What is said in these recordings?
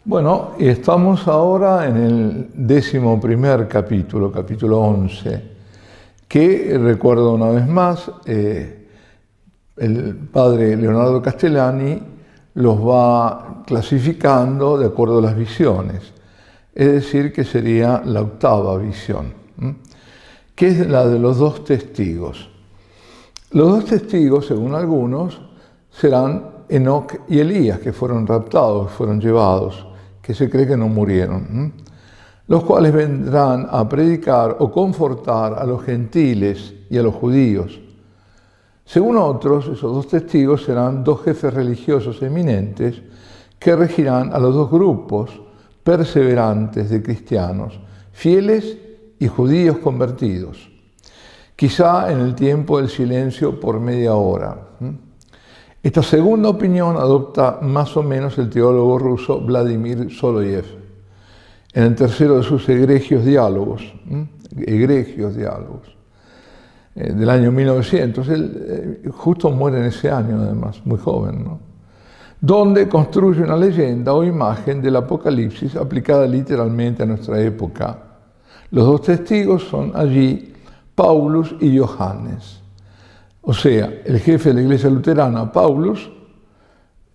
Bueno, y estamos ahora en el 11º capítulo, capítulo 11, que recuerdo una vez más, el padre Leonardo Castellani los va clasificando de acuerdo a las visiones, es decir, que sería la octava visión, que es la de los dos testigos. Los dos testigos, según algunos, serán Enoc y Elías, que fueron raptados, fueron llevados, que se cree que no murieron, los cuales vendrán a predicar o confortar a los gentiles y a los judíos. Según otros, esos dos testigos serán dos jefes religiosos eminentes que regirán a los dos grupos perseverantes de cristianos, fieles y judíos convertidos, quizá en el tiempo del silencio por media hora. Esta segunda opinión adopta más o menos el teólogo ruso Vladimir Soloyev en el tercero de sus egregios diálogos del año 1900. Él justo muere en ese año, además, muy joven, ¿no? Donde construye una leyenda o imagen del Apocalipsis aplicada literalmente a nuestra época. Los dos testigos son allí Paulus y Johannes. O sea, el jefe de la Iglesia luterana, Paulus,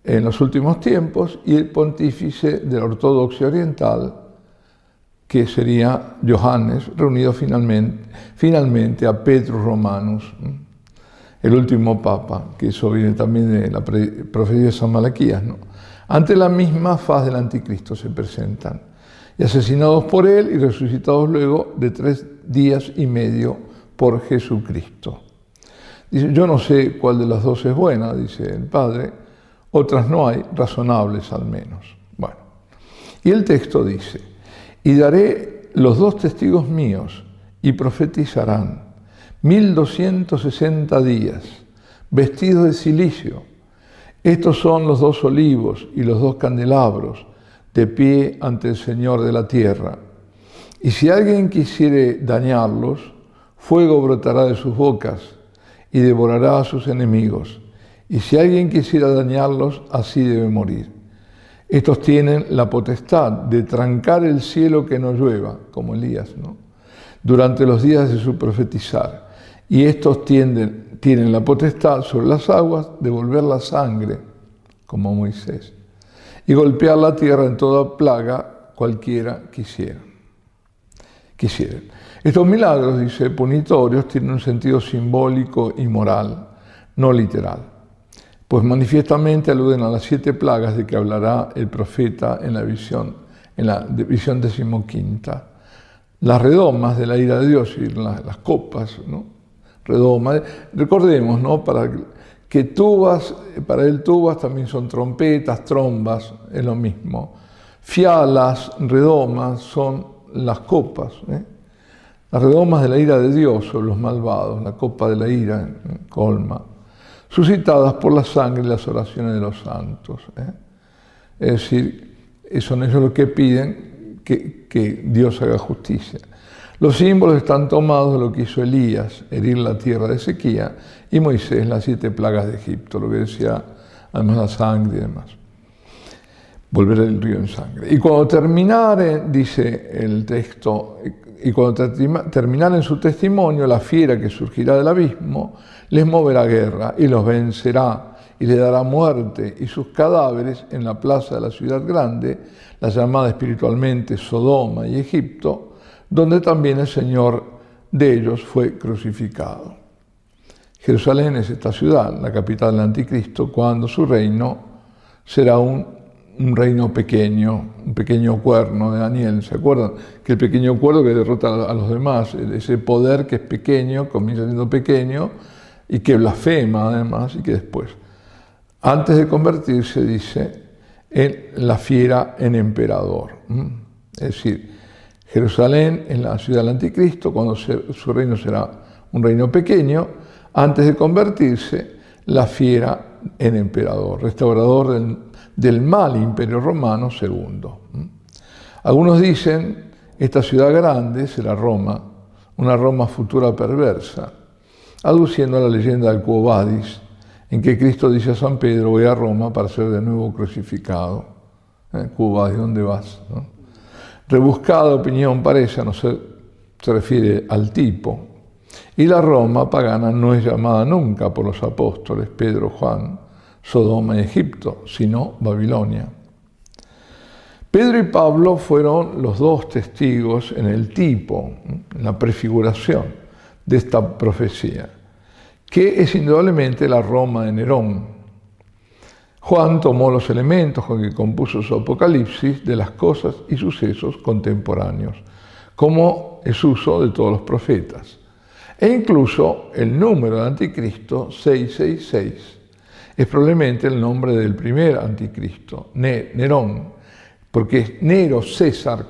en los últimos tiempos, y el pontífice de la ortodoxia oriental, que sería Johannes, reunido finalmente a Petrus Romanus, el último papa, que eso viene también de la profecía de San Malaquías, ¿no? Ante la misma faz del anticristo se presentan, y asesinados por él y resucitados luego de 3 días y medio por Jesucristo. Dice, yo no sé cuál de las dos es buena, dice el padre, otras no hay, razonables al menos. Bueno, y el texto dice, y daré los dos testigos míos y profetizarán 1260 días, vestidos de cilicio. Estos son los dos olivos y los dos candelabros de pie ante el Señor de la tierra. Y si alguien quisiere dañarlos, fuego brotará de sus bocas y devorará a sus enemigos. Y si alguien quisiera dañarlos, así debe morir. Estos tienen la potestad de trancar el cielo que no llueva, como Elías, ¿no?, durante los días de su profetizar. Y estos tienen la potestad sobre las aguas de volver la sangre, como Moisés, y golpear la tierra en toda plaga cualquiera quisieran. Estos milagros, dice, punitorios, tienen un sentido simbólico y moral, no literal, pues manifiestamente aluden a las 7 plagas de que hablará el profeta en la visión 15. Las redomas de la ira de Dios y las copas, ¿no? Redomas, recordemos, ¿no?, para él tubas también son trompetas, trombas, es lo mismo. Fialas, redomas son las copas, las redomas de la ira de Dios sobre los malvados, la copa de la ira colma, suscitadas por la sangre y las oraciones de los santos. Es decir, son ellos los que piden que Dios haga justicia. Los símbolos están tomados de lo que hizo Elías, herir la tierra de sequía, y Moisés, las 7 plagas de Egipto, lo que decía además la sangre y demás. Volver el río en sangre. Y cuando terminaren, dice el texto, y cuando terminaren su testimonio, la fiera que surgirá del abismo les moverá guerra y los vencerá y les dará muerte, y sus cadáveres en la plaza de la ciudad grande, la llamada espiritualmente Sodoma y Egipto, donde también el Señor de ellos fue crucificado. Jerusalén es esta ciudad, la capital del anticristo, cuando su reino será un reino pequeño, un pequeño cuerno de Daniel. ¿Se acuerdan? Que el pequeño cuerno que derrota a los demás, ese poder que es pequeño, comienza siendo pequeño y que blasfema además, y que después, antes de convertirse, dice, en la fiera en emperador. Es decir, Jerusalén es la ciudad del anticristo, cuando su reino será un reino pequeño, antes de convertirse, la fiera en emperador, restaurador del mal imperio romano segundo. Algunos dicen, esta ciudad grande será Roma, una Roma futura perversa, aduciendo a la leyenda del Quo Vadis, en que Cristo dice a San Pedro, voy a Roma para ser de nuevo crucificado. Cuba, ¿de dónde vas? ¿No? Rebuscada opinión parece, no se refiere al tipo. Y la Roma pagana no es llamada nunca por los apóstoles Pedro, Juan, Sodoma y Egipto, sino Babilonia. Pedro y Pablo fueron los dos testigos en el tipo, en la prefiguración de esta profecía, que es indudablemente la Roma de Nerón. Juan tomó los elementos con que compuso su Apocalipsis de las cosas y sucesos contemporáneos, como es uso de todos los profetas. E incluso el número del anticristo, 666, es probablemente el nombre del primer anticristo, Nerón, porque es Nero, César,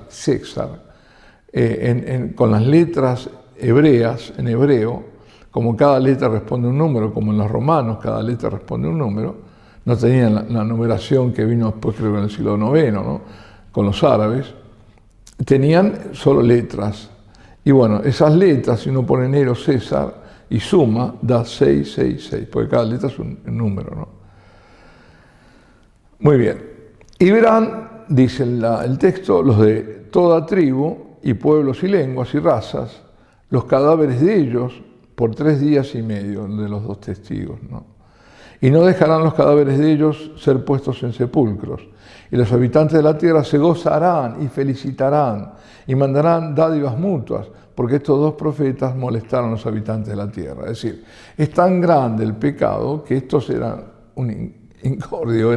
con las letras hebreas, en hebreo, como cada letra responde un número, como en los romanos cada letra responde un número. No tenían la numeración que vino después, creo que en el siglo IX, ¿no? Con los árabes. Tenían solo letras. Y bueno, esas letras, si uno pone Nero, César y suma, da 666, porque cada letra es un número, ¿no? Muy bien. Y verán, dice el texto, los de toda tribu y pueblos y lenguas y razas, los cadáveres de ellos por 3 días y medio, de los dos testigos, ¿no? Y no dejarán los cadáveres de ellos ser puestos en sepulcros. Y los habitantes de la tierra se gozarán y felicitarán y mandarán dádivas mutuas, porque estos dos profetas molestaron a los habitantes de la tierra. Es decir, es tan grande el pecado que estos eran un incordio,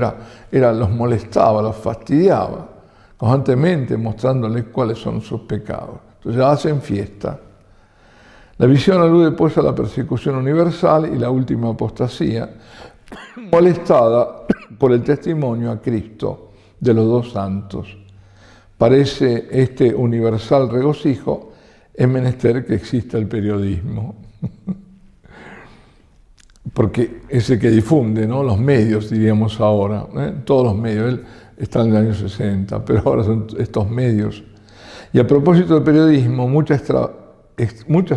los molestaba, los fastidiaba, constantemente mostrándoles cuáles son sus pecados. Entonces hacen fiesta. La visión alude pues a la persecución universal y la última apostasía, molestada por el testimonio a Cristo de los dos santos. Parece este universal regocijo es menester que exista el periodismo, porque es el que difunde, ¿no? Los medios, diríamos ahora, todos los medios, él está en el año 60, pero ahora son estos medios. Y a propósito del periodismo, muchas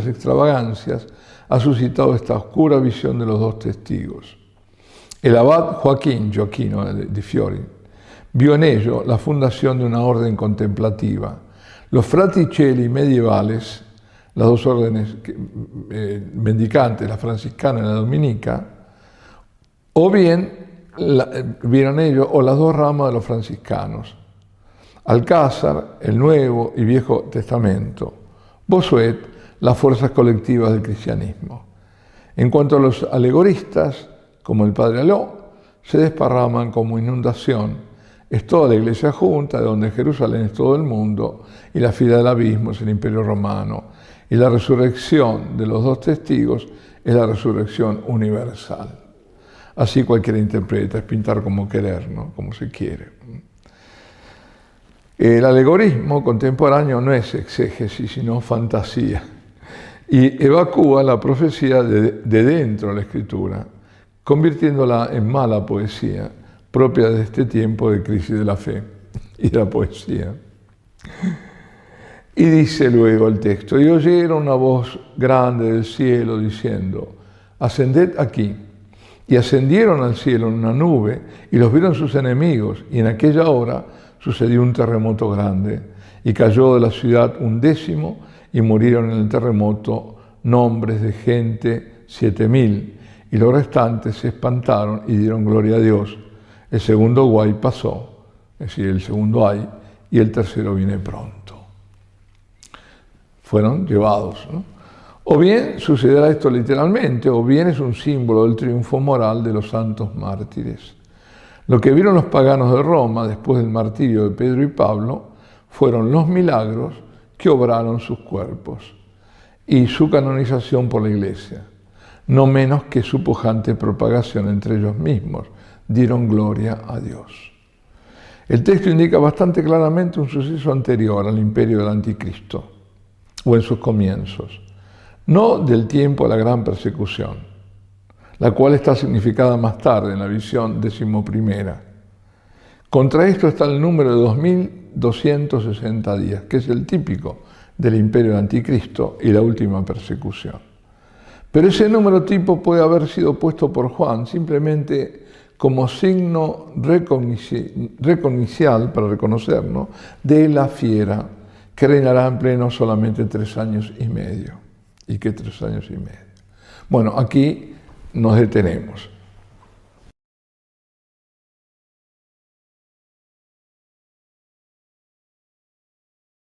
extravagancias ha suscitado esta oscura visión de los dos testigos. El abad Gioacchino de Fiori vio en ello la fundación de una orden contemplativa. Los fraticelli medievales, las dos órdenes mendicantes, la franciscana y la dominica, o bien vieron ellos, o las dos ramas de los franciscanos. Alcázar, el Nuevo y Viejo Testamento. Bossuet, las fuerzas colectivas del cristianismo. En cuanto a los alegoristas, como el padre Aló, se desparraman como inundación. Es toda la iglesia junta, de donde Jerusalén es todo el mundo, y la fila del abismo es el imperio romano. Y la resurrección de los dos testigos es la resurrección universal. Así cualquiera interpreta, es pintar como querer, ¿no? Como se quiere. El alegorismo contemporáneo no es exégesis, sino fantasía. Y evacúa la profecía de dentro de la Escritura, convirtiéndola en mala poesía, propia de este tiempo de crisis de la fe y de la poesía. Y dice luego el texto, y oyeron una voz grande del cielo diciendo, ascended aquí. Y ascendieron al cielo en una nube, y los vieron sus enemigos, y en aquella hora sucedió un terremoto grande, y cayó de la ciudad 1/10, y murieron en el terremoto nombres de gente 7.000, y los restantes se espantaron y dieron gloria a Dios. El segundo guay pasó, es decir, el segundo ay, y el tercero viene pronto. Fueron llevados, ¿no? O bien sucederá esto literalmente, o bien es un símbolo del triunfo moral de los santos mártires. Lo que vieron los paganos de Roma después del martirio de Pedro y Pablo fueron los milagros que obraron sus cuerpos y su canonización por la Iglesia, no menos que su pujante propagación entre ellos mismos. Dieron gloria a Dios. El texto indica bastante claramente un suceso anterior al imperio del anticristo, o en sus comienzos, no del tiempo de la gran persecución, la cual está significada más tarde en la visión 11ª. Contra esto está el número de 2260 días, que es el típico del imperio del anticristo y la última persecución. Pero ese número tipo puede haber sido puesto por Juan simplemente como signo reconicial, para reconocernos, de la fiera, que reinará en pleno solamente 3 años y medio. ¿Y qué 3 años y medio? Bueno, aquí nos detenemos.